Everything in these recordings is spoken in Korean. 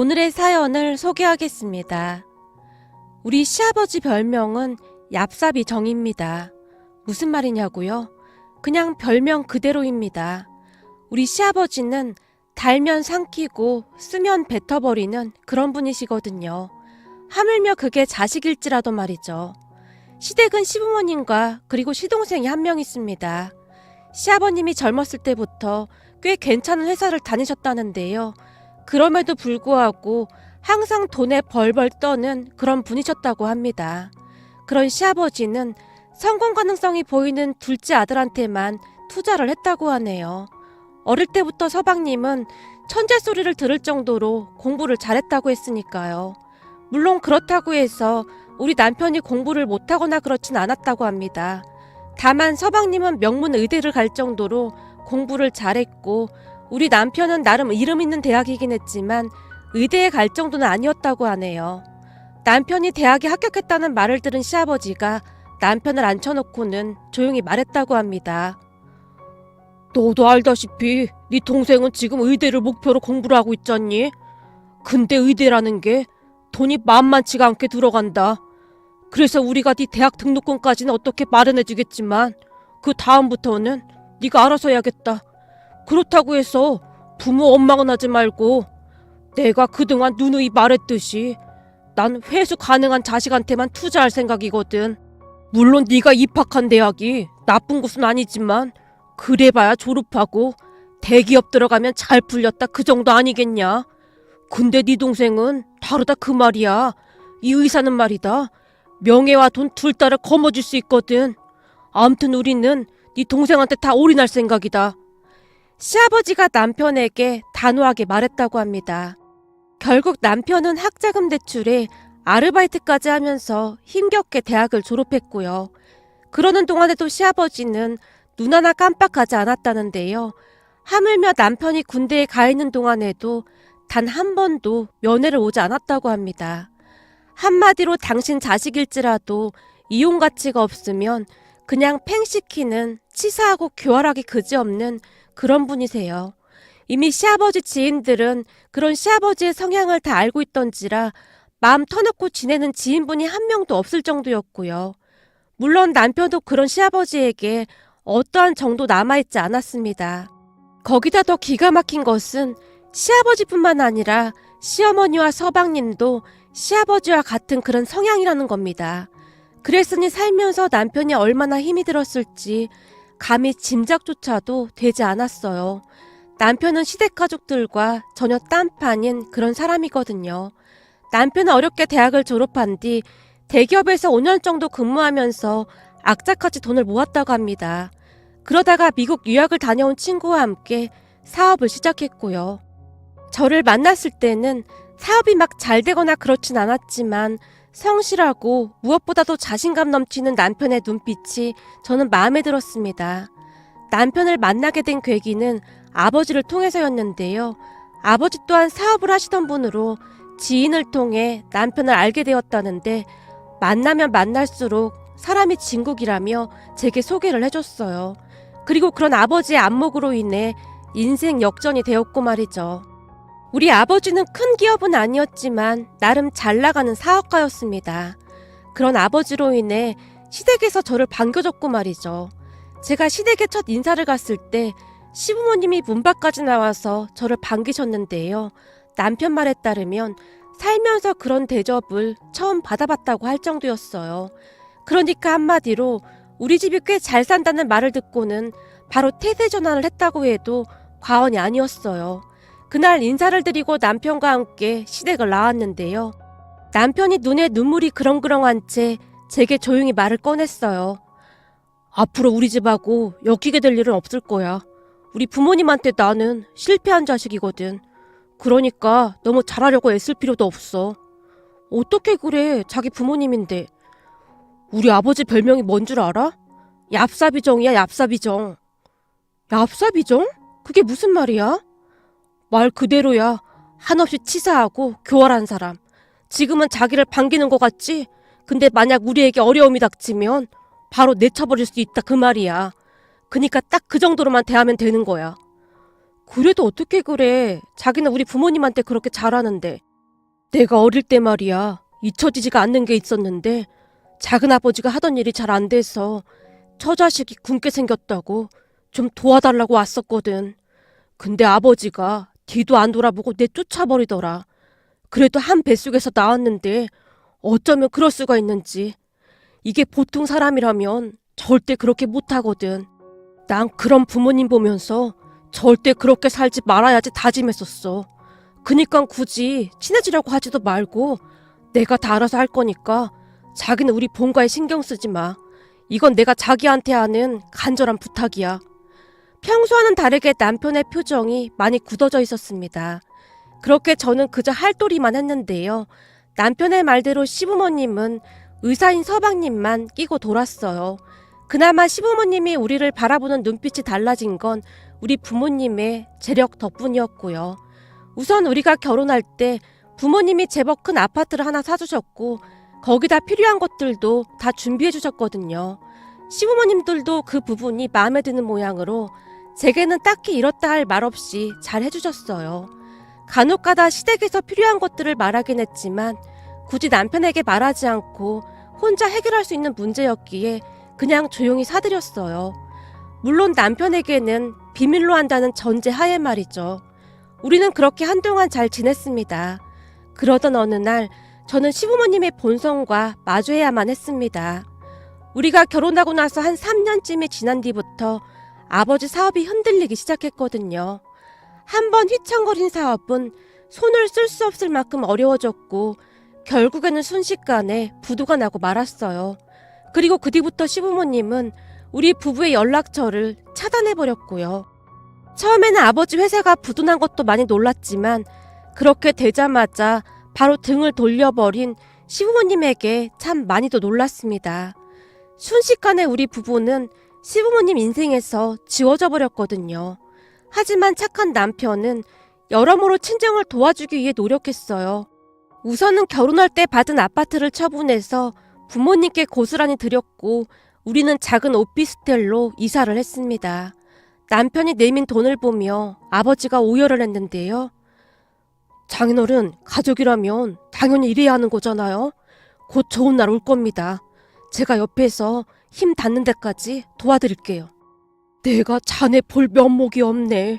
오늘의 사연을 소개하겠습니다. 우리 시아버지 별명은 얍삽이 정입니다. 무슨 말이냐고요? 그냥 별명 그대로입니다. 우리 시아버지는 달면 삼키고 쓰면 뱉어버리는 그런 분이시거든요. 하물며 그게 자식일지라도 말이죠. 시댁은 시부모님과 그리고 시동생이 한 명 있습니다. 시아버님이 젊었을 때부터 꽤 괜찮은 회사를 다니셨다는데요. 그럼에도 불구하고 항상 돈에 벌벌 떠는 그런 분이셨다고 합니다. 그런 시아버지는 성공 가능성이 보이는 둘째 아들한테만 투자를 했다고 하네요. 어릴 때부터 서방님은 천재 소리를 들을 정도로 공부를 잘했다고 했으니까요. 물론 그렇다고 해서 우리 남편이 공부를 못하거나 그렇진 않았다고 합니다. 다만 서방님은 명문 의대를 갈 정도로 공부를 잘했고 우리 남편은 나름 이름 있는 대학이긴 했지만 의대에 갈 정도는 아니었다고 하네요. 남편이 대학에 합격했다는 말을 들은 시아버지가 남편을 앉혀놓고는 조용히 말했다고 합니다. 너도 알다시피 네 동생은 지금 의대를 목표로 공부를 하고 있잖니? 근데 의대라는 게 돈이 만만치가 않게 들어간다. 그래서 우리가 네 대학 등록금까지는 어떻게 마련해주겠지만 그 다음부터는 네가 알아서 해야겠다. 그렇다고 해서 부모 원망은 하지 말고 내가 그동안 누누이 말했듯이 난 회수 가능한 자식한테만 투자할 생각이거든. 물론 네가 입학한 대학이 나쁜 곳은 아니지만 그래봐야 졸업하고 대기업 들어가면 잘 풀렸다 그 정도 아니겠냐. 근데 네 동생은 다르다 그 말이야. 이 의사는 말이다. 명예와 돈 둘 다를 거머쥘 수 있거든. 암튼 우리는 네 동생한테 다 올인할 생각이다. 시아버지가 남편에게 단호하게 말했다고 합니다. 결국 남편은 학자금 대출에 아르바이트까지 하면서 힘겹게 대학을 졸업했고요. 그러는 동안에도 시아버지는 눈 하나 깜빡하지 않았다는데요. 하물며 남편이 군대에 가 있는 동안에도 단 한 번도 면회를 오지 않았다고 합니다. 한마디로 당신 자식일지라도 이용 가치가 없으면 그냥 팽시키는 치사하고 교활하기 그지없는 그런 분이세요. 이미 시아버지 지인들은 그런 시아버지의 성향을 다 알고 있던지라 마음 터놓고 지내는 지인분이 한 명도 없을 정도였고요. 물론 남편도 그런 시아버지에게 어떠한 정도 남아있지 않았습니다. 거기다 더 기가 막힌 것은 시아버지뿐만 아니라 시어머니와 서방님도 시아버지와 같은 그런 성향이라는 겁니다. 그랬으니 살면서 남편이 얼마나 힘이 들었을지 감히 짐작조차도 되지 않았어요. 남편은 시댁 가족들과 전혀 딴판인 그런 사람이거든요. 남편은 어렵게 대학을 졸업한 뒤 대기업에서 5년 정도 근무하면서 악착같이 돈을 모았다고 합니다. 그러다가 미국 유학을 다녀온 친구와 함께 사업을 시작했고요. 저를 만났을 때는 사업이 막 잘 되거나 그렇진 않았지만 성실하고 무엇보다도 자신감 넘치는 남편의 눈빛이 저는 마음에 들었습니다. 남편을 만나게 된 계기는 아버지를 통해서였는데요. 아버지 또한 사업을 하시던 분으로 지인을 통해 남편을 알게 되었다는데 만나면 만날수록 사람이 진국이라며 제게 소개를 해줬어요. 그리고 그런 아버지의 안목으로 인해 인생 역전이 되었고 말이죠. 우리 아버지는 큰 기업은 아니었지만 나름 잘 나가는 사업가였습니다. 그런 아버지로 인해 시댁에서 저를 반겨줬고 말이죠. 제가 시댁에 첫 인사를 갔을 때 시부모님이 문 밖까지 나와서 저를 반기셨는데요. 남편 말에 따르면 살면서 그런 대접을 처음 받아봤다고 할 정도였어요. 그러니까 한마디로 우리 집이 꽤 잘 산다는 말을 듣고는 바로 태세전환을 했다고 해도 과언이 아니었어요. 그날 인사를 드리고 남편과 함께 시댁을 나왔는데요. 남편이 눈에 눈물이 그렁그렁한 채 제게 조용히 말을 꺼냈어요. 앞으로 우리 집하고 엮이게 될 일은 없을 거야. 우리 부모님한테 나는 실패한 자식이거든. 그러니까 너무 잘하려고 애쓸 필요도 없어. 어떻게 그래, 자기 부모님인데. 우리 아버지 별명이 뭔 줄 알아? 얍삽이정이야, 얍삽이정. 얍삽이정? 그게 무슨 말이야? 말 그대로야. 한없이 치사하고 교활한 사람. 지금은 자기를 반기는 것 같지? 근데 만약 우리에게 어려움이 닥치면 바로 내쳐버릴 수 있다 그 말이야. 그니까 딱 그 정도로만 대하면 되는 거야. 그래도 어떻게 그래. 자기는 우리 부모님한테 그렇게 잘하는데. 내가 어릴 때 말이야, 잊혀지지가 않는 게 있었는데 작은아버지가 하던 일이 잘 안 돼서 처자식이 굶게 생겼다고 좀 도와달라고 왔었거든. 근데 아버지가 뒤도 안 돌아보고 내쫓아버리더라. 그래도 한 뱃속에서 나왔는데 어쩌면 그럴 수가 있는지. 이게 보통 사람이라면 절대 그렇게 못하거든. 난 그런 부모님 보면서 절대 그렇게 살지 말아야지 다짐했었어. 그니까 굳이 친해지려고 하지도 말고 내가 다 알아서 할 거니까 자기는 우리 본가에 신경 쓰지 마. 이건 내가 자기한테 하는 간절한 부탁이야. 평소와는 다르게 남편의 표정이 많이 굳어져 있었습니다. 그렇게 저는 그저 할도리만 했는데요. 남편의 말대로 시부모님은 의사인 서방님만 끼고 돌았어요. 그나마 시부모님이 우리를 바라보는 눈빛이 달라진 건 우리 부모님의 재력 덕분이었고요. 우선 우리가 결혼할 때 부모님이 제법 큰 아파트를 하나 사주셨고 거기다 필요한 것들도 다 준비해 주셨거든요. 시부모님들도 그 부분이 마음에 드는 모양으로 제게는 딱히 이렇다 할 말 없이 잘 해주셨어요. 간혹가다 시댁에서 필요한 것들을 말하긴 했지만 굳이 남편에게 말하지 않고 혼자 해결할 수 있는 문제였기에 그냥 조용히 사드렸어요. 물론 남편에게는 비밀로 한다는 전제 하에 말이죠. 우리는 그렇게 한동안 잘 지냈습니다. 그러던 어느 날 저는 시부모님의 본성과 마주해야만 했습니다. 우리가 결혼하고 나서 한 3년쯤이 지난 뒤부터 아버지 사업이 흔들리기 시작했거든요. 한번 휘청거린 사업은 손을 쓸 수 없을 만큼 어려워졌고 결국에는 순식간에 부도가 나고 말았어요. 그리고 그 뒤부터 시부모님은 우리 부부의 연락처를 차단해버렸고요. 처음에는 아버지 회사가 부도난 것도 많이 놀랐지만 그렇게 되자마자 바로 등을 돌려버린 시부모님에게 참 많이도 놀랐습니다. 순식간에 우리 부부는 시부모님 인생에서 지워져 버렸거든요. 하지만 착한 남편은 여러모로 친정을 도와주기 위해 노력했어요. 우선은 결혼할 때 받은 아파트를 처분해서 부모님께 고스란히 드렸고 우리는 작은 오피스텔로 이사를 했습니다. 남편이 내민 돈을 보며 아버지가 오열을 했는데요. 장인어른, 가족이라면 당연히 이래야 하는 거잖아요. 곧 좋은 날 올 겁니다. 제가 옆에서 힘 닿는 데까지 도와드릴게요. 내가 자네 볼 면목이 없네.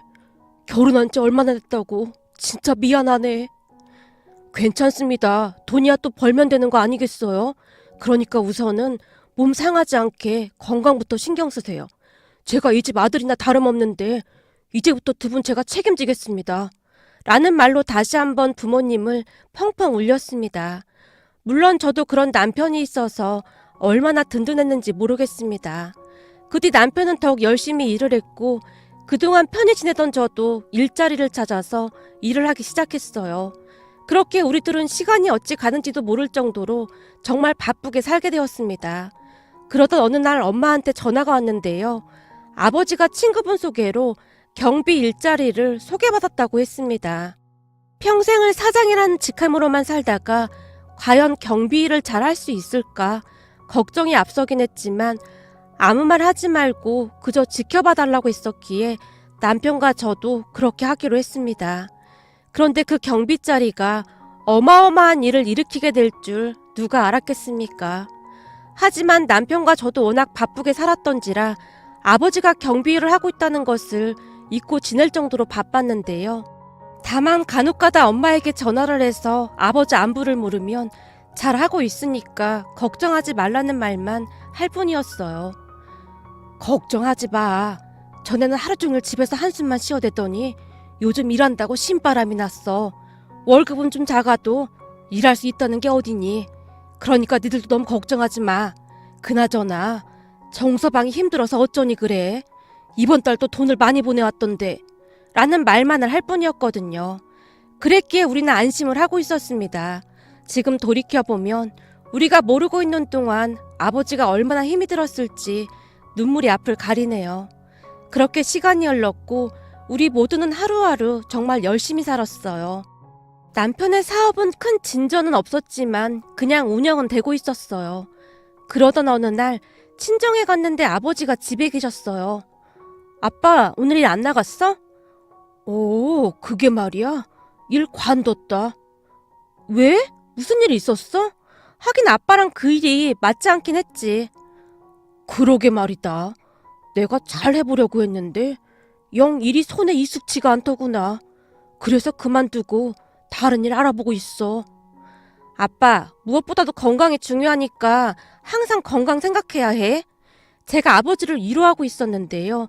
결혼한 지 얼마나 됐다고. 진짜 미안하네. 괜찮습니다. 돈이야 또 벌면 되는 거 아니겠어요? 그러니까 우선은 몸 상하지 않게 건강부터 신경 쓰세요. 제가 이 집 아들이나 다름없는데 이제부터 두 분 제가 책임지겠습니다. 라는 말로 다시 한번 부모님을 펑펑 울렸습니다. 물론 저도 그런 남편이 있어서 얼마나 든든했는지 모르겠습니다. 그 뒤 남편은 더욱 열심히 일을 했고 그동안 편히 지내던 저도 일자리를 찾아서 일을 하기 시작했어요. 그렇게 우리들은 시간이 어찌 가는지도 모를 정도로 정말 바쁘게 살게 되었습니다. 그러던 어느 날 엄마한테 전화가 왔는데요. 아버지가 친구분 소개로 경비 일자리를 소개받았다고 했습니다. 평생을 사장이라는 직함으로만 살다가 과연 경비 일을 잘할 수 있을까 걱정이 앞서긴 했지만 아무 말 하지 말고 그저 지켜봐달라고 했었기에 남편과 저도 그렇게 하기로 했습니다. 그런데 그 경비 자리가 어마어마한 일을 일으키게 될 줄 누가 알았겠습니까? 하지만 남편과 저도 워낙 바쁘게 살았던지라 아버지가 경비 일을 하고 있다는 것을 잊고 지낼 정도로 바빴는데요. 다만 간혹가다 엄마에게 전화를 해서 아버지 안부를 물으면 잘하고 있으니까 걱정하지 말라는 말만 할 뿐이었어요. 걱정하지 마. 전에는 하루 종일 집에서 한숨만 쉬어대더니 요즘 일한다고 신바람이 났어. 월급은 좀 작아도 일할 수 있다는 게 어디니. 그러니까 니들도 너무 걱정하지 마. 그나저나 정서방이 힘들어서 어쩌니 그래. 이번 달도 돈을 많이 보내왔던데. 라는 말만을 할 뿐이었거든요. 그랬기에 우리는 안심을 하고 있었습니다. 지금 돌이켜보면 우리가 모르고 있는 동안 아버지가 얼마나 힘이 들었을지 눈물이 앞을 가리네요. 그렇게 시간이 흘렀고 우리 모두는 하루하루 정말 열심히 살았어요. 남편의 사업은 큰 진전은 없었지만 그냥 운영은 되고 있었어요. 그러던 어느 날 친정에 갔는데 아버지가 집에 계셨어요. 아빠, 오늘 일 안 나갔어? 오, 그게 말이야? 일 관뒀다. 왜? 무슨 일이 있었어? 하긴 아빠랑 그 일이 맞지 않긴 했지. 그러게 말이다. 내가 잘 해보려고 했는데 영 일이 손에 익숙치가 않더구나. 그래서 그만두고 다른 일 알아보고 있어. 아빠, 무엇보다도 건강이 중요하니까 항상 건강 생각해야 해. 제가 아버지를 위로하고 있었는데요.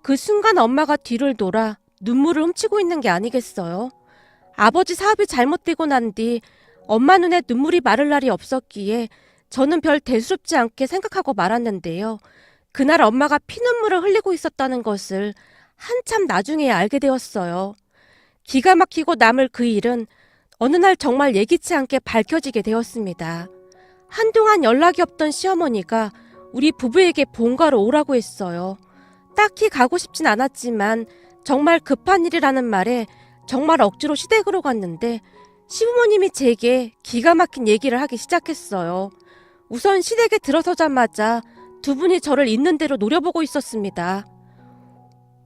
그 순간 엄마가 뒤를 돌아 눈물을 훔치고 있는 게 아니겠어요? 아버지 사업이 잘못되고 난 뒤 엄마 눈에 눈물이 마를 날이 없었기에 저는 별 대수롭지 않게 생각하고 말았는데요. 그날 엄마가 피눈물을 흘리고 있었다는 것을 한참 나중에 알게 되었어요. 기가 막히고 남을 그 일은 어느 날 정말 예기치 않게 밝혀지게 되었습니다. 한동안 연락이 없던 시어머니가 우리 부부에게 본가로 오라고 했어요. 딱히 가고 싶진 않았지만 정말 급한 일이라는 말에 정말 억지로 시댁으로 갔는데 시부모님이 제게 기가 막힌 얘기를 하기 시작했어요. 우선 시댁에 들어서자마자 두 분이 저를 있는 대로 노려보고 있었습니다.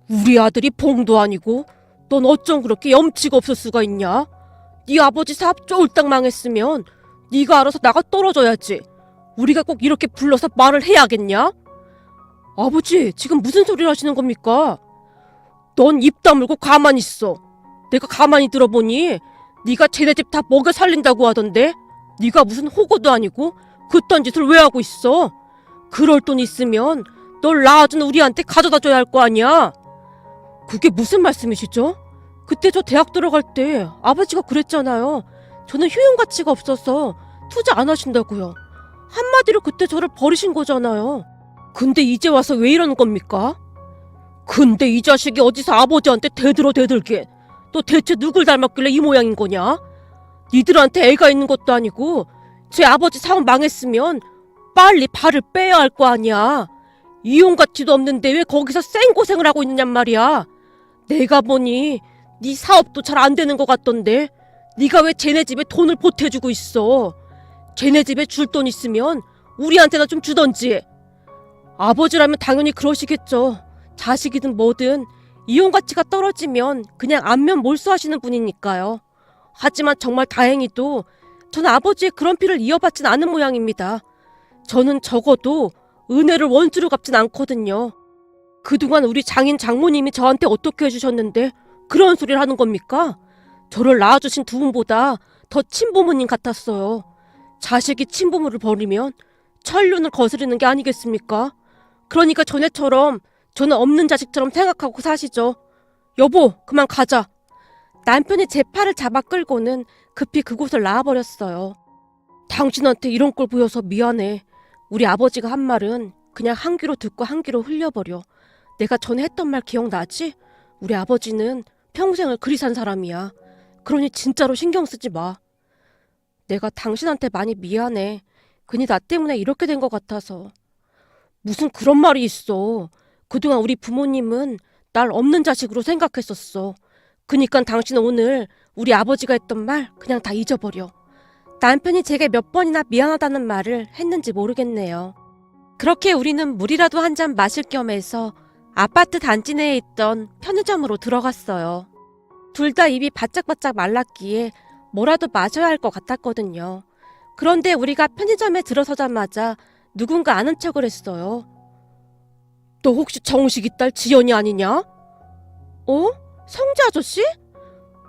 우리 아들이 봉도 아니고 넌 어쩜 그렇게 염치가 없을 수가 있냐? 네 아버지 사업 쫄딱 망했으면 네가 알아서 나가 떨어져야지. 우리가 꼭 이렇게 불러서 말을 해야겠냐? 아버지, 지금 무슨 소리를 하시는 겁니까? 넌 입 다물고 가만히 있어. 내가 가만히 들어보니 네가 쟤네 집 다 먹여 살린다고 하던데 네가 무슨 호거도 아니고 그딴 짓을 왜 하고 있어? 그럴 돈 있으면 널 낳아준 우리한테 가져다 줘야 할 거 아니야? 그게 무슨 말씀이시죠? 그때 저 대학 들어갈 때 아버지가 그랬잖아요. 저는 효용 가치가 없어서 투자 안 하신다고요. 한마디로 그때 저를 버리신 거잖아요. 근데 이제 와서 왜 이러는 겁니까? 근데 이 자식이 어디서 아버지한테 대들게. 너 대체 누굴 닮았길래 이 모양인 거냐? 니들한테 애가 있는 것도 아니고 제 아버지 사업 망했으면 빨리 발을 빼야 할 거 아니야. 이용 가치도 없는데 왜 거기서 생고생을 하고 있느냔 말이야. 내가 보니 네 사업도 잘 안 되는 것 같던데 네가 왜 쟤네 집에 돈을 보태주고 있어. 쟤네 집에 줄 돈 있으면 우리한테나 좀 주던지. 아버지라면 당연히 그러시겠죠. 자식이든 뭐든 이용 가치가 떨어지면 그냥 안면 몰수하시는 분이니까요. 하지만 정말 다행히도 저는 아버지의 그런 피를 이어받진 않은 모양입니다. 저는 적어도 은혜를 원수로 갚진 않거든요. 그동안 우리 장인 장모님이 저한테 어떻게 해주셨는데 그런 소리를 하는 겁니까? 저를 낳아주신 두 분보다 더 친부모님 같았어요. 자식이 친부모를 버리면 천륜을 거스르는 게 아니겠습니까? 그러니까 전에처럼 저는 없는 자식처럼 생각하고 사시죠. 여보, 그만 가자. 남편이 제 팔을 잡아 끌고는 급히 그곳을 나와버렸어요. 당신한테 이런 걸 보여서 미안해. 우리 아버지가 한 말은 그냥 한 귀로 듣고 한 귀로 흘려버려. 내가 전에 했던 말 기억나지? 우리 아버지는 평생을 그리 산 사람이야. 그러니 진짜로 신경 쓰지 마. 내가 당신한테 많이 미안해. 괜히 나 때문에 이렇게 된 것 같아서. 무슨 그런 말이 있어. 그동안 우리 부모님은 날 없는 자식으로 생각했었어. 그니까 당신은 오늘 우리 아버지가 했던 말 그냥 다 잊어버려. 남편이 제게 몇 번이나 미안하다는 말을 했는지 모르겠네요. 그렇게 우리는 물이라도 한 잔 마실 겸 해서 아파트 단지 내에 있던 편의점으로 들어갔어요. 둘 다 입이 바짝바짝 말랐기에 뭐라도 마셔야 할 것 같았거든요. 그런데 우리가 편의점에 들어서자마자 누군가 아는 척을 했어요. 너 혹시 정식이 딸 지연이 아니냐? 어? 성재 아저씨?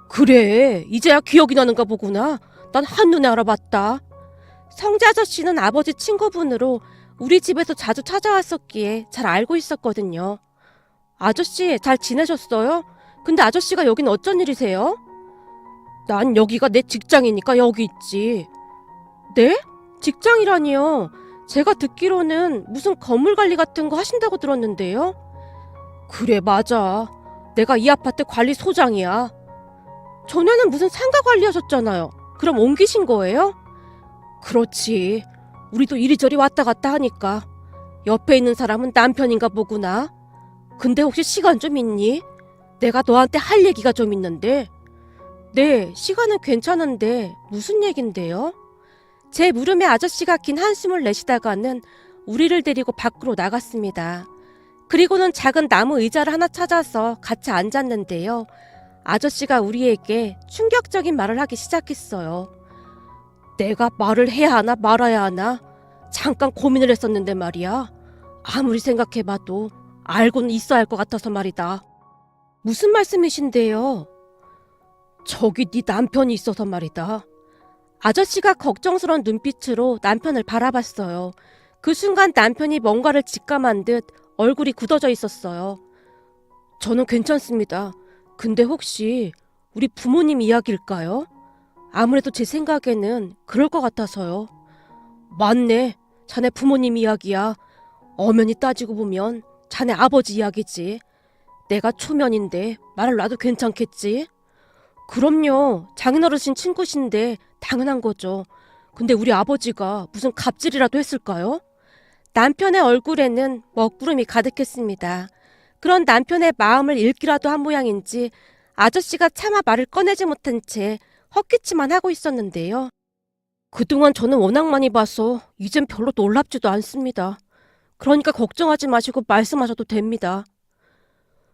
그래, 이제야 기억이 나는가 보구나. 난 한눈에 알아봤다. 성재 아저씨는 아버지 친구분으로 우리 집에서 자주 찾아왔었기에 잘 알고 있었거든요. 아저씨, 잘 지내셨어요? 근데 아저씨가 여긴 어쩐 일이세요? 난 여기가 내 직장이니까 여기 있지. 네? 직장이라니요? 제가 듣기로는 무슨 건물 관리 같은 거 하신다고 들었는데요? 그래, 맞아. 내가 이 아파트 관리소장이야. 전에는 무슨 상가 관리하셨잖아요. 그럼 옮기신 거예요? 그렇지. 우리도 이리저리 왔다 갔다 하니까. 옆에 있는 사람은 남편인가 보구나. 근데 혹시 시간 좀 있니? 내가 너한테 할 얘기가 좀 있는데. 네, 시간은 괜찮은데 무슨 얘긴데요? 제 물음에 아저씨가 긴 한숨을 내쉬다가는 우리를 데리고 밖으로 나갔습니다. 그리고는 작은 나무 의자를 하나 찾아서 같이 앉았는데요. 아저씨가 우리에게 충격적인 말을 하기 시작했어요. 내가 말을 해야 하나 말아야 하나 잠깐 고민을 했었는데 말이야. 아무리 생각해봐도 알고는 있어야 할 것 같아서 말이다. 무슨 말씀이신데요? 저기 네 남편이 있어서 말이다. 아저씨가 걱정스러운 눈빛으로 남편을 바라봤어요. 그 순간 남편이 뭔가를 직감한 듯 얼굴이 굳어져 있었어요. 저는 괜찮습니다. 근데 혹시 우리 부모님 이야기일까요? 아무래도 제 생각에는 그럴 것 같아서요. 맞네. 자네 부모님 이야기야. 엄연히 따지고 보면 자네 아버지 이야기지. 내가 초면인데 말을 놔도 괜찮겠지? 그럼요. 장인어르신 친구신데 당연한 거죠. 근데 우리 아버지가 무슨 갑질이라도 했을까요? 남편의 얼굴에는 먹구름이 가득했습니다. 그런 남편의 마음을 읽기라도 한 모양인지 아저씨가 차마 말을 꺼내지 못한 채 헛기침만 하고 있었는데요. 그동안 저는 워낙 많이 봐서 이젠 별로 놀랍지도 않습니다. 그러니까 걱정하지 마시고 말씀하셔도 됩니다.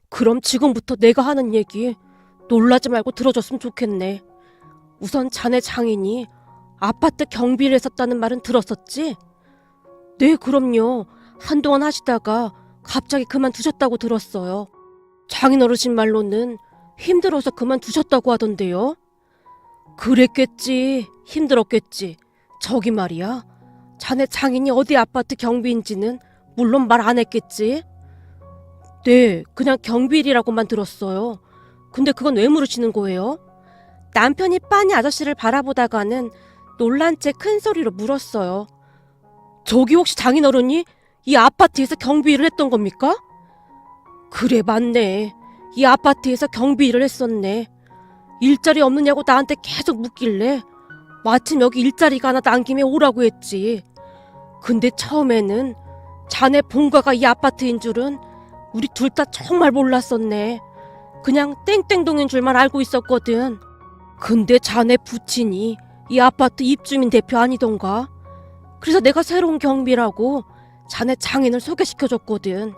그럼 지금부터 내가 하는 얘기 놀라지 말고 들어줬으면 좋겠네. 우선 자네 장인이 아파트 경비를 했었다는 말은 들었었지? 네, 그럼요. 한동안 하시다가 갑자기 그만두셨다고 들었어요. 장인어르신 말로는 힘들어서 그만두셨다고 하던데요. 그랬겠지. 힘들었겠지. 저기 말이야. 자네 장인이 어디 아파트 경비인지는 물론 말 안 했겠지? 네, 그냥 경비일이라고만 들었어요. 근데 그건 왜 물으시는 거예요? 남편이 빤히 아저씨를 바라보다가는 놀란 채 큰 소리로 물었어요. 저기 혹시 장인어른이 이 아파트에서 경비일을 했던 겁니까? 그래, 맞네. 이 아파트에서 경비일을 했었네. 일자리 없느냐고 나한테 계속 묻길래 마침 여기 일자리가 하나 난 김에 오라고 했지. 근데 처음에는 자네 본가가 이 아파트인 줄은 우리 둘 다 정말 몰랐었네. 그냥 땡땡동인 줄만 알고 있었거든. 근데 자네 부친이 이 아파트 입주민 대표 아니던가? 그래서 내가 새로운 경비라고 자네 장인을 소개시켜줬거든.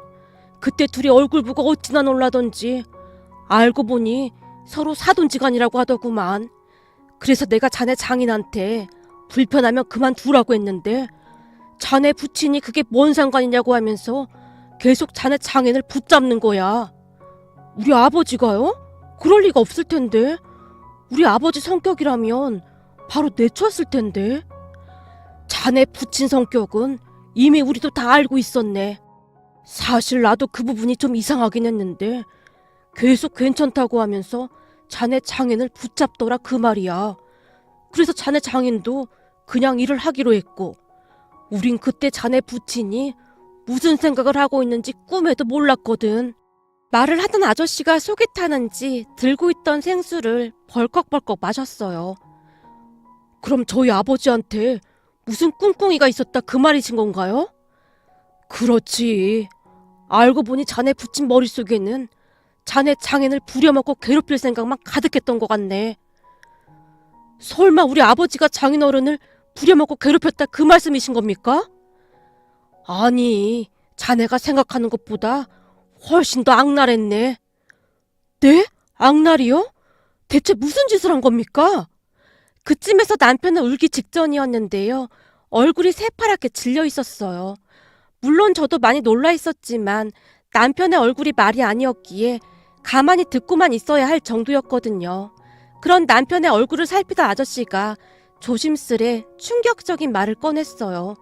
그때 둘이 얼굴 보고 어찌나 놀라던지. 알고 보니 서로 사돈지간이라고 하더구만. 그래서 내가 자네 장인한테 불편하면 그만두라고 했는데 자네 부친이 그게 뭔 상관이냐고 하면서 계속 자네 장인을 붙잡는 거야. 우리 아버지가요? 그럴 리가 없을 텐데. 우리 아버지 성격이라면 바로 내쳤을 텐데. 자네 부친 성격은 이미 우리도 다 알고 있었네. 사실 나도 그 부분이 좀 이상하긴 했는데 계속 괜찮다고 하면서 자네 장인을 붙잡더라 그 말이야. 그래서 자네 장인도 그냥 일을 하기로 했고 우린 그때 자네 부친이 무슨 생각을 하고 있는지 꿈에도 몰랐거든. 말을 하던 아저씨가 속이 타는지 들고 있던 생수를 벌컥벌컥 마셨어요. 그럼 저희 아버지한테 무슨 꿍꿍이가 있었다 그 말이신 건가요? 그렇지. 알고 보니 자네 부친 머릿속에는 자네 장인을 부려먹고 괴롭힐 생각만 가득했던 것 같네. 설마 우리 아버지가 장인어른을 부려먹고 괴롭혔다 그 말씀이신 겁니까? 아니, 자네가 생각하는 것보다 훨씬 더 악랄했네. 네? 악랄이요? 대체 무슨 짓을 한 겁니까? 그쯤에서 남편은 울기 직전이었는데요. 얼굴이 새파랗게 질려 있었어요. 물론 저도 많이 놀라 있었지만 남편의 얼굴이 말이 아니었기에 가만히 듣고만 있어야 할 정도였거든요. 그런 남편의 얼굴을 살피던 아저씨가 조심스레 충격적인 말을 꺼냈어요.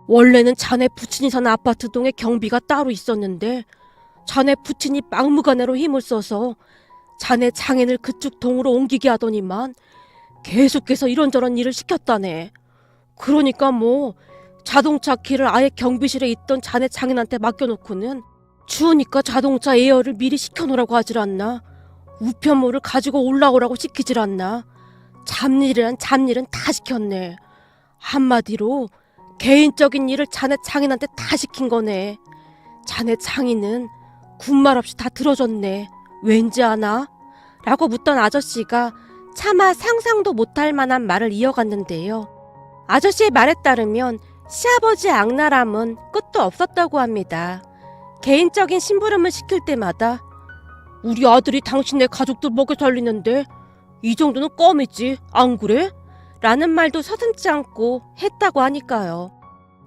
원래는 자네 부친이 사는 아파트동에 경비가 따로 있었는데 자네 부친이 막무가내로 힘을 써서 자네 장인을 그쪽 동으로 옮기게 하더니만 계속해서 이런저런 일을 시켰다네. 그러니까 뭐 자동차 키를 아예 경비실에 있던 자네 장인한테 맡겨놓고는 추우니까 자동차 에어를 미리 시켜놓으라고 하질 않나. 우편물을 가지고 올라오라고 시키질 않나. 잡일이란 잡일은 다 시켰네. 한마디로 개인적인 일을 자네 장인한테 다 시킨 거네. 자네 장인은 군말 없이 다 들어줬네. 왠지 아나? 라고 묻던 아저씨가 차마 상상도 못할 만한 말을 이어갔는데요. 아저씨의 말에 따르면 시아버지의 악랄함은 끝도 없었다고 합니다. 개인적인 심부름을 시킬 때마다 우리 아들이 당신네 가족들 먹여 살리는데 이 정도는 껌이지, 안 그래? 라는 말도 서슴지 않고 했다고 하니까요.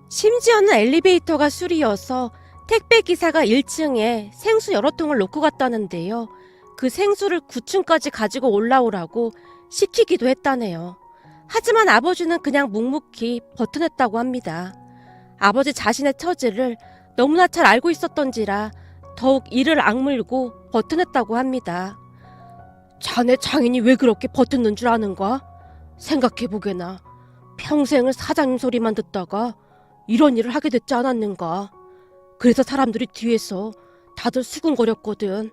심지어는 엘리베이터가 술이어서 택배기사가 1층에 생수 여러 통을 놓고 갔다는데요. 그 생수를 9층까지 가지고 올라오라고 시키기도 했다네요. 하지만 아버지는 그냥 묵묵히 버텨냈다고 합니다. 아버지 자신의 처지를 너무나 잘 알고 있었던지라 더욱 이를 악물고 버텨냈다고 합니다. 자네 장인이 왜 그렇게 버텼는 줄 아는가? 생각해보게나. 평생을 사장님 소리만 듣다가 이런 일을 하게 됐지 않았는가? 그래서 사람들이 뒤에서 다들 수군거렸거든.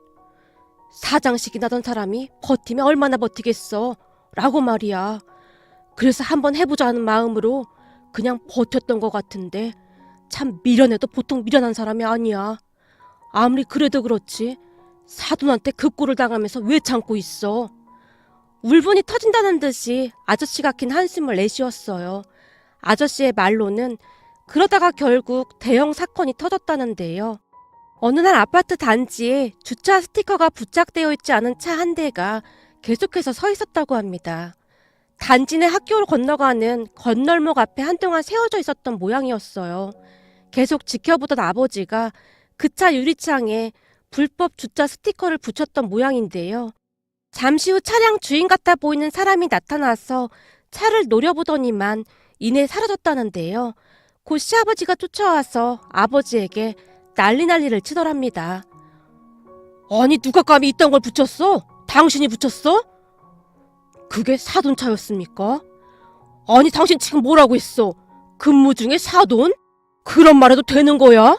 사장식이 나던 사람이 버티면 얼마나 버티겠어? 라고 말이야. 그래서 한번 해보자는 마음으로 그냥 버텼던 것 같은데 참 미련해도 보통 미련한 사람이 아니야. 아무리 그래도 그렇지 사돈한테 그 꼴을 당하면서 왜 참고 있어? 울분이 터진다는 듯이 아저씨가 긴 한숨을 내쉬었어요. 아저씨의 말로는 그러다가 결국 대형 사건이 터졌다는데요. 어느 날 아파트 단지에 주차 스티커가 부착되어 있지 않은 차 한 대가 계속해서 서 있었다고 합니다. 단지 내 학교를 건너가는 건널목 앞에 한동안 세워져 있었던 모양이었어요. 계속 지켜보던 아버지가 그 차 유리창에 불법 주차 스티커를 붙였던 모양인데요. 잠시 후 차량 주인 같아 보이는 사람이 나타나서 차를 노려보더니만 이내 사라졌다는데요. 곧 시아버지가 쫓아와서 아버지에게 난리를 치더랍니다. 아니 누가 감히 이딴 걸 붙였어? 당신이 붙였어? 그게 사돈차였습니까? 아니 당신 지금 뭐라고 했어? 근무 중에 사돈? 그런 말 해도 되는 거야?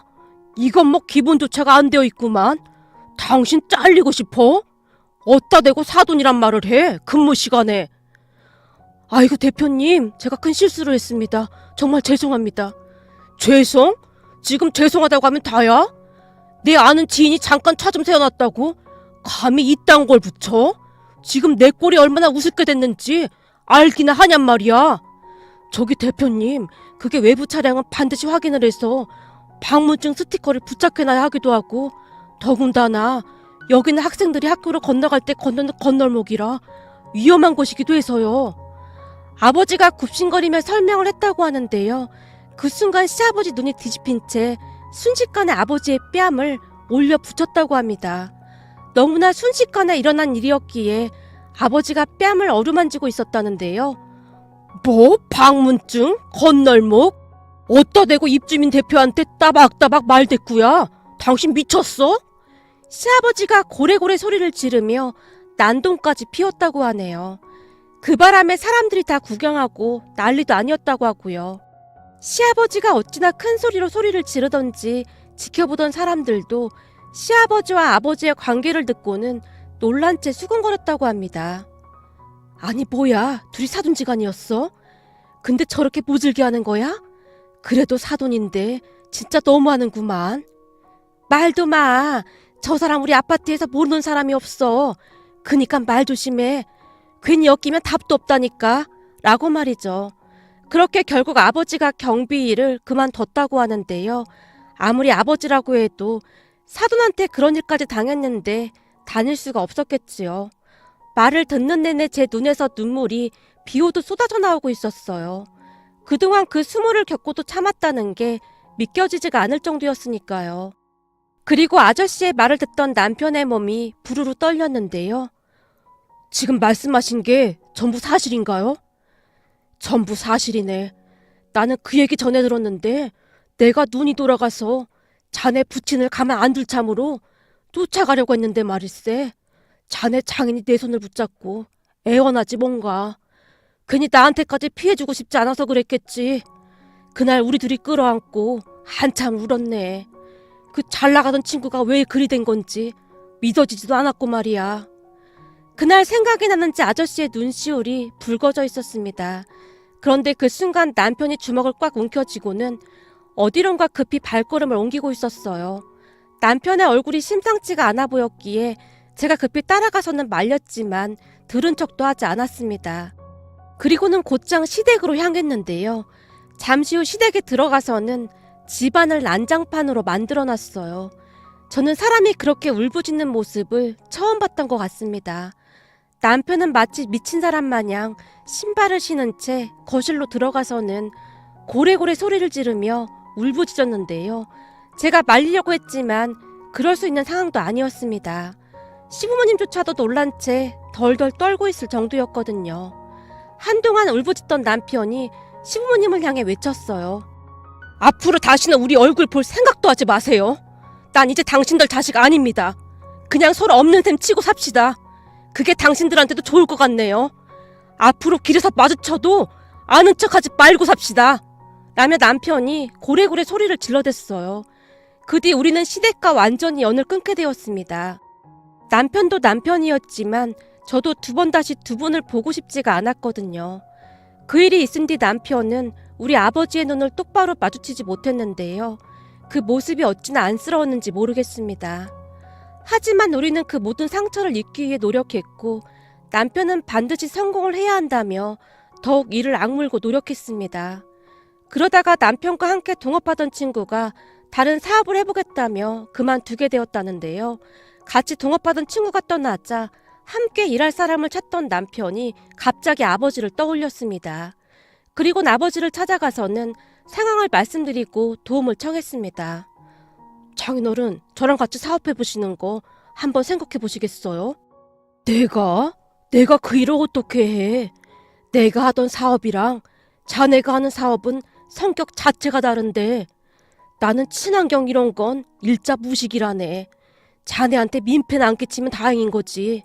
이건 뭐 기본조차가 안 되어 있구만. 당신 잘리고 싶어? 어디다 대고 사돈이란 말을 해? 근무 시간에. 아이고 대표님, 제가 큰 실수를 했습니다. 정말 죄송합니다. 죄송? 지금 죄송하다고 하면 다야? 내 아는 지인이 잠깐 차 좀 세워놨다고? 감히 이딴 걸 붙여? 지금 내 꼴이 얼마나 우습게 됐는지 알기나 하냔 말이야. 저기 대표님, 그게 외부 차량은 반드시 확인을 해서 방문증 스티커를 부착해놔야 하기도 하고, 더군다나 여기는 학생들이 학교로 건너갈 때 걷는 건널목이라 위험한 곳이기도 해서요. 아버지가 굽신거리며 설명을 했다고 하는데요. 그 순간 시아버지 눈이 뒤집힌 채 순식간에 아버지의 뺨을 올려 붙였다고 합니다. 너무나 순식간에 일어난 일이었기에 아버지가 뺨을 어루만지고 있었다는데요. 뭐? 방문증? 건널목? 어디다 대고 입주민 대표한테 따박따박 말대꾸야? 당신 미쳤어? 시아버지가 고래고래 소리를 지르며 난동까지 피웠다고 하네요. 그 바람에 사람들이 다 구경하고 난리도 아니었다고 하고요. 시아버지가 어찌나 큰 소리로 소리를 지르던지 지켜보던 사람들도 시아버지와 아버지의 관계를 듣고는 놀란 채 수군거렸다고 합니다. 아니 뭐야, 둘이 사돈지간이었어? 근데 저렇게 모질게 하는 거야? 그래도 사돈인데 진짜 너무하는구만. 말도 마. 저 사람 우리 아파트에서 모르는 사람이 없어. 그니까 말 조심해. 괜히 엮이면 답도 없다니까. 라고 말이죠. 그렇게 결국 아버지가 경비 일을 그만뒀다고 하는데요. 아무리 아버지라고 해도 사돈한테 그런 일까지 당했는데 다닐 수가 없었겠지요. 말을 듣는 내내 제 눈에서 눈물이 비오듯 쏟아져 나오고 있었어요. 그동안 그 수모를 겪고도 참았다는 게 믿겨지지가 않을 정도였으니까요. 그리고 아저씨의 말을 듣던 남편의 몸이 부르르 떨렸는데요. 지금 말씀하신 게 전부 사실인가요? 전부 사실이네. 나는 그 얘기 전에 들었는데 내가 눈이 돌아가서 자네 부친을 가만 안 둘 참으로 쫓아가려고 했는데 말일세. 자네 장인이 내 손을 붙잡고 애원하지 뭔가. 괜히 나한테까지 피해주고 싶지 않아서 그랬겠지. 그날 우리 둘이 끌어안고 한참 울었네. 그 잘나가던 친구가 왜 그리 된 건지 믿어지지도 않았고 말이야. 그날 생각이 나는지 아저씨의 눈시울이 붉어져 있었습니다. 그런데 그 순간 남편이 주먹을 꽉 움켜쥐고는 어디론가 급히 발걸음을 옮기고 있었어요. 남편의 얼굴이 심상치가 않아 보였기에 제가 급히 따라가서는 말렸지만 들은 척도 하지 않았습니다. 그리고는 곧장 시댁으로 향했는데요. 잠시 후 시댁에 들어가서는 집안을 난장판으로 만들어놨어요. 저는 사람이 그렇게 울부짖는 모습을 처음 봤던 것 같습니다. 남편은 마치 미친 사람 마냥 신발을 신은 채 거실로 들어가서는 고래고래 소리를 지르며 울부짖었는데요. 제가 말리려고 했지만 그럴 수 있는 상황도 아니었습니다. 시부모님조차도 놀란 채 덜덜 떨고 있을 정도였거든요. 한동안 울부짖던 남편이 시부모님을 향해 외쳤어요. 앞으로 다시는 우리 얼굴 볼 생각도 하지 마세요. 난 이제 당신들 자식 아닙니다. 그냥 서로 없는 셈 치고 삽시다. 그게 당신들한테도 좋을 것 같네요. 앞으로 길에서 마주쳐도 아는 척하지 말고 삽시다. 라며 남편이 고래고래 소리를 질러댔어요. 그 뒤 우리는 시댁과 완전히 연을 끊게 되었습니다. 남편도 남편이었지만 저도 두 번 다시 두 분을 보고 싶지가 않았거든요. 그 일이 있은 뒤 남편은 우리 아버지의 눈을 똑바로 마주치지 못했는데요. 그 모습이 어찌나 안쓰러웠는지 모르겠습니다. 하지만 우리는 그 모든 상처를 잊기 위해 노력했고 남편은 반드시 성공을 해야 한다며 더욱 이를 악물고 노력했습니다. 그러다가 남편과 함께 동업하던 친구가 다른 사업을 해보겠다며 그만두게 되었다는데요. 같이 동업하던 친구가 떠나자 함께 일할 사람을 찾던 남편이 갑자기 아버지를 떠올렸습니다. 그리고 아버지를 찾아가서는 상황을 말씀드리고 도움을 청했습니다. 장인어른, 저랑 같이 사업해보시는 거 한번 생각해보시겠어요? 내가 그 일을 어떻게 해? 내가 하던 사업이랑 자네가 하는 사업은 성격 자체가 다른데 나는 친환경 이런 건 일자 무식이라네. 자네한테 민폐는 안 끼치면 다행인 거지.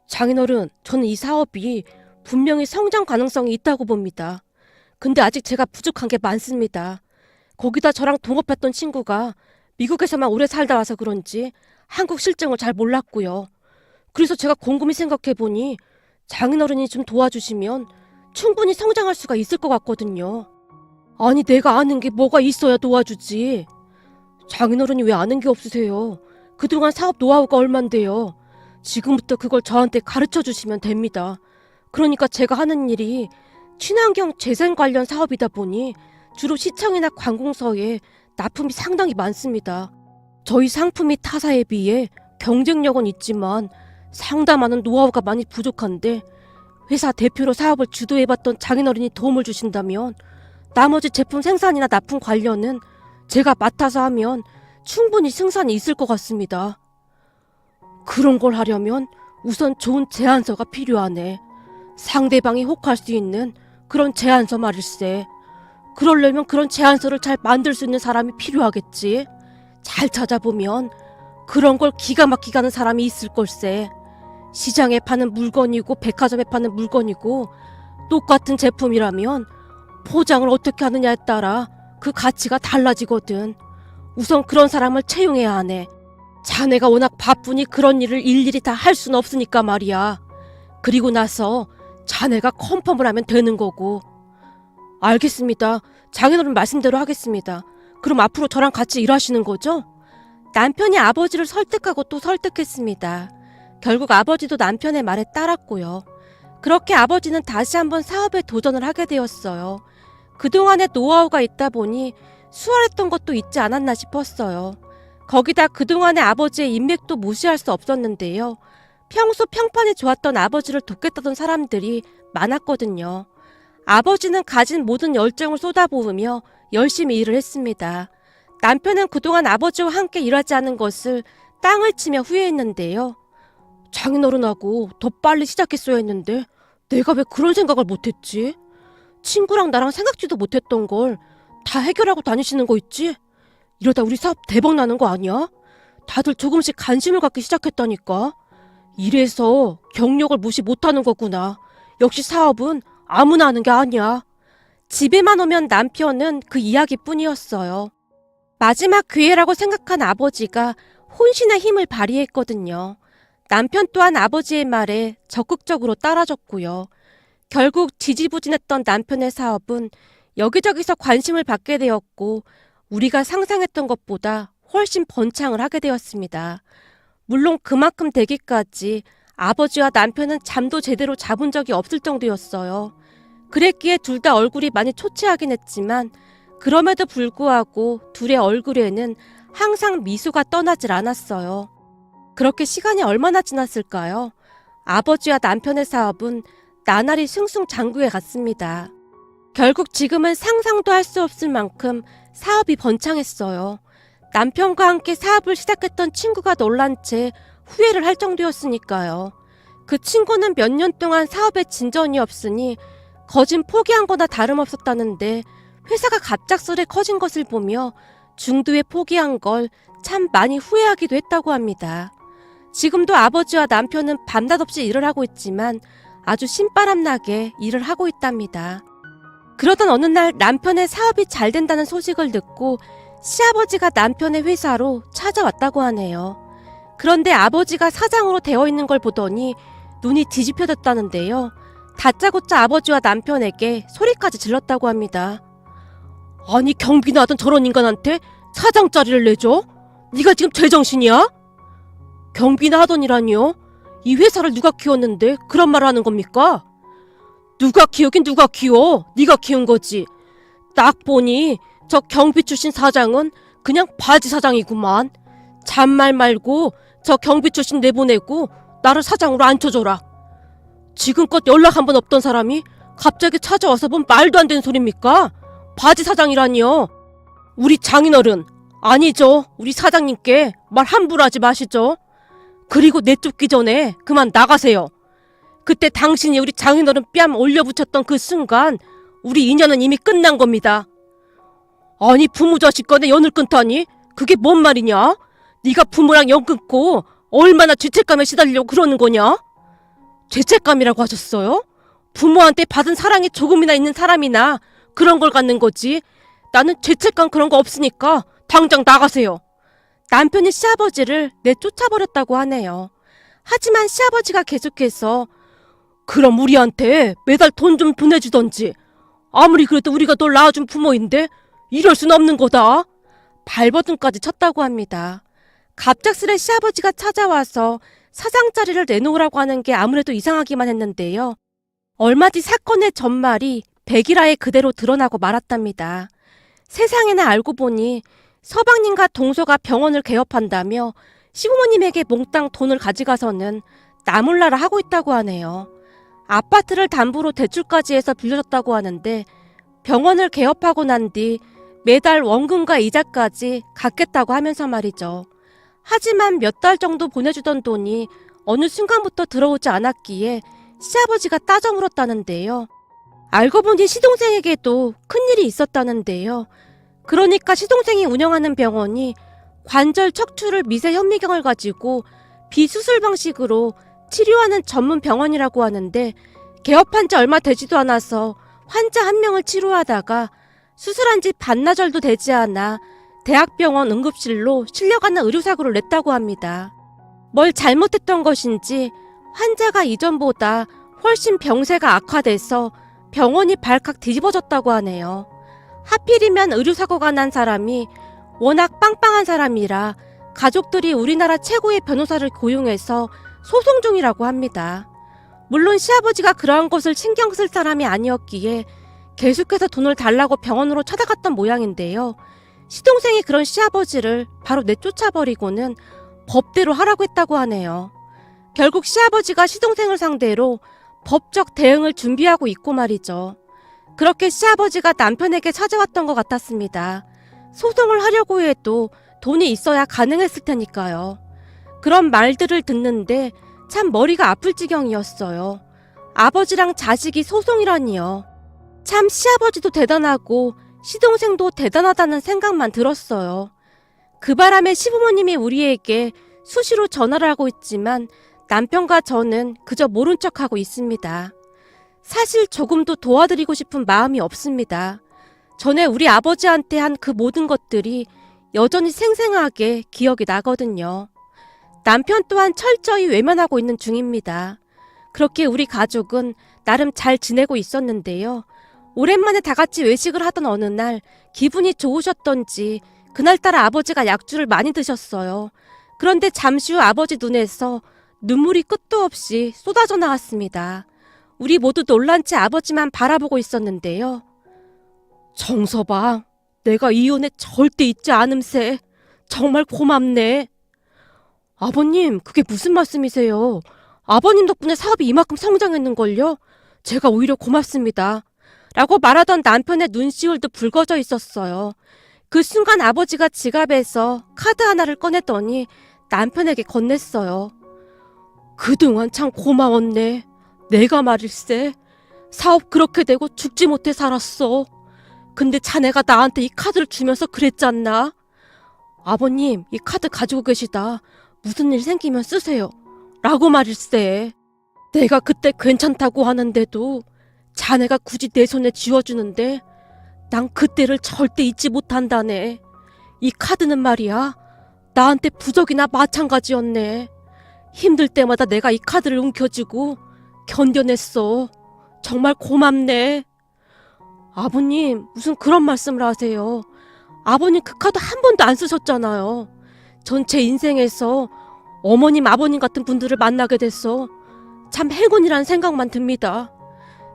장인어른, 저는 이 사업이 분명히 성장 가능성이 있다고 봅니다. 근데 아직 제가 부족한 게 많습니다. 거기다 저랑 동업했던 친구가 미국에서만 오래 살다 와서 그런지 한국 실정을 잘 몰랐고요. 그래서 제가 곰곰이 생각해보니 장인어른이 좀 도와주시면 충분히 성장할 수가 있을 것 같거든요. 아니, 내가 아는 게 뭐가 있어야 도와주지. 장인어른이 왜 아는 게 없으세요? 그동안 사업 노하우가 얼만데요. 지금부터 그걸 저한테 가르쳐 주시면 됩니다. 그러니까 제가 하는 일이 친환경 재생 관련 사업이다 보니 주로 시청이나 관공서에 납품이 상당히 많습니다. 저희 상품이 타사에 비해 경쟁력은 있지만 상담하는 노하우가 많이 부족한데 회사 대표로 사업을 주도해봤던 장인어른이 도움을 주신다면 나머지 제품 생산이나 납품 관련은 제가 맡아서 하면 충분히 승산이 있을 것 같습니다. 그런 걸 하려면 우선 좋은 제안서가 필요하네. 상대방이 혹할 수 있는 그런 제안서 말일세. 그러려면 그런 제안서를 잘 만들 수 있는 사람이 필요하겠지. 잘 찾아보면 그런 걸 기가 막히게 하는 사람이 있을 걸세. 시장에 파는 물건이고 백화점에 파는 물건이고 똑같은 제품이라면 포장을 어떻게 하느냐에 따라 그 가치가 달라지거든. 우선 그런 사람을 채용해야 하네. 자네가 워낙 바쁘니 그런 일을 일일이 다 할 수는 없으니까 말이야. 그리고 나서 자네가 컨펌을 하면 되는 거고. 알겠습니다. 장인어른 말씀대로 하겠습니다. 그럼 앞으로 저랑 같이 일하시는 거죠? 남편이 아버지를 설득하고 또 설득했습니다. 결국 아버지도 남편의 말에 따랐고요. 그렇게 아버지는 다시 한번 사업에 도전을 하게 되었어요. 그동안의 노하우가 있다 보니 수월했던 것도 있지 않았나 싶었어요. 거기다 그동안의 아버지의 인맥도 무시할 수 없었는데요. 평소 평판이 좋았던 아버지를 돕겠다던 사람들이 많았거든요. 아버지는 가진 모든 열정을 쏟아부으며 열심히 일을 했습니다. 남편은 그동안 아버지와 함께 일하지 않은 것을 땅을 치며 후회했는데요. 장인어른하고 더 빨리 시작했어야 했는데 내가 왜 그런 생각을 못했지? 친구랑 나랑 생각지도 못했던 걸 다 해결하고 다니시는 거 있지? 이러다 우리 사업 대박 나는 거 아니야? 다들 조금씩 관심을 갖기 시작했다니까. 이래서 경력을 무시 못하는 거구나. 역시 사업은 아무나 하는 게 아니야. 집에만 오면 남편은 그 이야기뿐이었어요. 마지막 기회라고 생각한 아버지가 혼신의 힘을 발휘했거든요. 남편 또한 아버지의 말에 적극적으로 따라줬고요. 결국 지지부진했던 남편의 사업은 여기저기서 관심을 받게 되었고 우리가 상상했던 것보다 훨씬 번창을 하게 되었습니다. 물론 그만큼 되기까지 아버지와 남편은 잠도 제대로 잡은 적이 없을 정도였어요. 그랬기에 둘 다 얼굴이 많이 초췌하긴 했지만 그럼에도 불구하고 둘의 얼굴에는 항상 미소가 떠나질 않았어요. 그렇게 시간이 얼마나 지났을까요? 아버지와 남편의 사업은 나날이 승승장구해 갔습니다. 결국 지금은 상상도 할 수 없을 만큼 사업이 번창했어요. 남편과 함께 사업을 시작했던 친구가 놀란 채 후회를 할 정도였으니까요. 그 친구는 몇 년 동안 사업에 진전이 없으니 거진 포기한 거나 다름없었다는데 회사가 갑작스레 커진 것을 보며 중도에 포기한 걸 참 많이 후회하기도 했다고 합니다. 지금도 아버지와 남편은 밤낮없이 일을 하고 있지만 아주 신바람나게 일을 하고 있답니다. 그러던 어느 날 남편의 사업이 잘 된다는 소식을 듣고 시아버지가 남편의 회사로 찾아왔다고 하네요. 그런데 아버지가 사장으로 되어 있는 걸 보더니 눈이 뒤집혀졌다는데요. 다짜고짜 아버지와 남편에게 소리까지 질렀다고 합니다. 아니, 경비나 하던 저런 인간한테 사장 자리를 내줘? 네가 지금 제정신이야? 경비나 하더니라니요? 이 회사를 누가 키웠는데 그런 말을 하는 겁니까? 누가 키우긴 누가 키워? 네가 키운 거지. 딱 보니 저 경비 출신 사장은 그냥 바지 사장이구만. 잔말 말고 저 경비 출신 내보내고 나를 사장으로 앉혀줘라. 지금껏 연락 한 번 없던 사람이 갑자기 찾아와서 뭔 말도 안 되는 소리입니까? 바지 사장이라니요. 우리 장인어른, 아니죠. 우리 사장님께 말 함부로 하지 마시죠. 그리고 내쫓기 전에 그만 나가세요. 그때 당신이 우리 장인어른 뺨 올려붙였던 그 순간 우리 인연은 이미 끝난 겁니다. 아니, 부모 자식 간에 연을 끊다니? 그게 뭔 말이냐? 네가 부모랑 연 끊고 얼마나 죄책감에 시달리려고 그러는 거냐? 죄책감이라고 하셨어요? 부모한테 받은 사랑이 조금이나 있는 사람이나 그런 걸 갖는 거지. 나는 죄책감 그런 거 없으니까 당장 나가세요. 남편이 시아버지를 내쫓아버렸다고 하네요. 하지만 시아버지가 계속해서 그럼 우리한테 매달 돈 좀 보내주던지. 아무리 그래도 우리가 널 낳아준 부모인데 이럴 순 없는 거다. 발버둥까지 쳤다고 합니다. 갑작스레 시아버지가 찾아와서 사장 자리를 내놓으라고 하는 게 아무래도 이상하기만 했는데요. 얼마 뒤 사건의 전말이 백일하에 그대로 드러나고 말았답니다. 세상에나 알고 보니 서방님과 동서가 병원을 개업한다며 시부모님에게 몽땅 돈을 가져가서는 나몰라라 하고 있다고 하네요. 아파트를 담보로 대출까지 해서 빌려줬다고 하는데 병원을 개업하고 난 뒤 매달 원금과 이자까지 갚겠다고 하면서 말이죠. 하지만 몇 달 정도 보내주던 돈이 어느 순간부터 들어오지 않았기에 시아버지가 따져 물었다는데요. 알고 보니 시동생에게도 큰일이 있었다는데요. 그러니까 시동생이 운영하는 병원이 관절 척추를 미세 현미경을 가지고 비수술 방식으로 치료하는 전문 병원이라고 하는데 개업한 지 얼마 되지도 않아서 환자 한 명을 치료하다가 수술한 지 반나절도 되지 않아 대학병원 응급실로 실려가는 의료사고를 냈다고 합니다. 뭘 잘못했던 것인지 환자가 이전보다 훨씬 병세가 악화돼서 병원이 발칵 뒤집어졌다고 하네요. 하필이면 의료사고가 난 사람이 워낙 빵빵한 사람이라 가족들이 우리나라 최고의 변호사를 고용해서 소송 중이라고 합니다. 물론 시아버지가 그러한 것을 신경 쓸 사람이 아니었기에 계속해서 돈을 달라고 병원으로 찾아갔던 모양인데요. 시동생이 그런 시아버지를 바로 내쫓아버리고는 법대로 하라고 했다고 하네요. 결국 시아버지가 시동생을 상대로 법적 대응을 준비하고 있고 말이죠. 그렇게 시아버지가 남편에게 찾아왔던 것 같았습니다. 소송을 하려고 해도 돈이 있어야 가능했을 테니까요. 그런 말들을 듣는데 참 머리가 아플 지경이었어요. 아버지랑 자식이 소송이라니요. 참 시아버지도 대단하고 시동생도 대단하다는 생각만 들었어요. 그 바람에 시부모님이 우리에게 수시로 전화를 하고 있지만 남편과 저는 그저 모른 척하고 있습니다. 사실 조금도 도와드리고 싶은 마음이 없습니다. 전에 우리 아버지한테 한 그 모든 것들이 여전히 생생하게 기억이 나거든요. 남편 또한 철저히 외면하고 있는 중입니다. 그렇게 우리 가족은 나름 잘 지내고 있었는데요. 오랜만에 다 같이 외식을 하던 어느 날 기분이 좋으셨던지 그날따라 아버지가 약주를 많이 드셨어요. 그런데 잠시 후 아버지 눈에서 눈물이 끝도 없이 쏟아져 나왔습니다. 우리 모두 놀란 채 아버지만 바라보고 있었는데요. 정서방, 내가 이혼에 절대 잊지 않음세. 정말 고맙네. 아버님, 그게 무슨 말씀이세요? 아버님 덕분에 사업이 이만큼 성장했는걸요? 제가 오히려 고맙습니다. 라고 말하던 남편의 눈시울도 붉어져 있었어요. 그 순간 아버지가 지갑에서 카드 하나를 꺼냈더니 남편에게 건넸어요. 그동안 참 고마웠네. 내가 말일세. 사업 그렇게 되고 죽지 못해 살았어. 근데 자네가 나한테 이 카드를 주면서 그랬잖나. 아버님, 이 카드 가지고 계시다. 무슨 일 생기면 쓰세요. 라고 말일세. 내가 그때 괜찮다고 하는데도 자네가 굳이 내 손에 쥐어주는데 난 그때를 절대 잊지 못한다네. 이 카드는 말이야. 나한테 부적이나 마찬가지였네. 힘들 때마다 내가 이 카드를 움켜쥐고 견뎌냈어. 정말 고맙네. 아버님, 무슨 그런 말씀을 하세요. 아버님 그 카드 한 번도 안 쓰셨잖아요. 전 제 인생에서 어머님, 아버님 같은 분들을 만나게 돼서 참 행운이란 생각만 듭니다.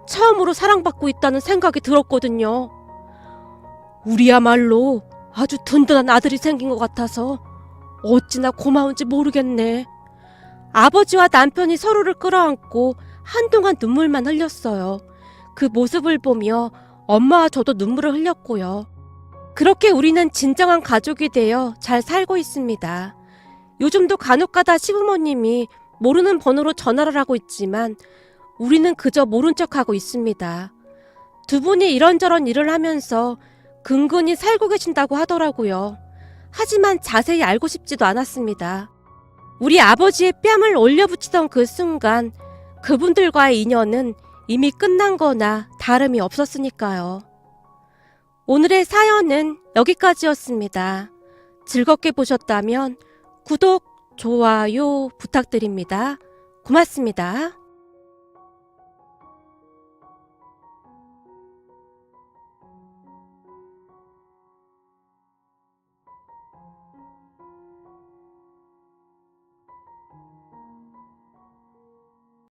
처음으로 사랑받고 있다는 생각이 들었거든요. 우리야말로 아주 든든한 아들이 생긴 것 같아서 어찌나 고마운지 모르겠네. 아버지와 남편이 서로를 끌어안고 한동안 눈물만 흘렸어요. 그 모습을 보며 엄마와 저도 눈물을 흘렸고요. 그렇게 우리는 진정한 가족이 되어 잘 살고 있습니다. 요즘도 간혹가다 시부모님이 모르는 번호로 전화를 하고 있지만 우리는 그저 모른 척하고 있습니다. 두 분이 이런저런 일을 하면서 근근히 살고 계신다고 하더라고요. 하지만 자세히 알고 싶지도 않았습니다. 우리 아버지의 뺨을 올려붙이던 그 순간 그분들과의 인연은 이미 끝난 거나 다름이 없었으니까요. 오늘의 사연은 여기까지였습니다. 즐겁게 보셨다면 구독, 좋아요 부탁드립니다. 고맙습니다.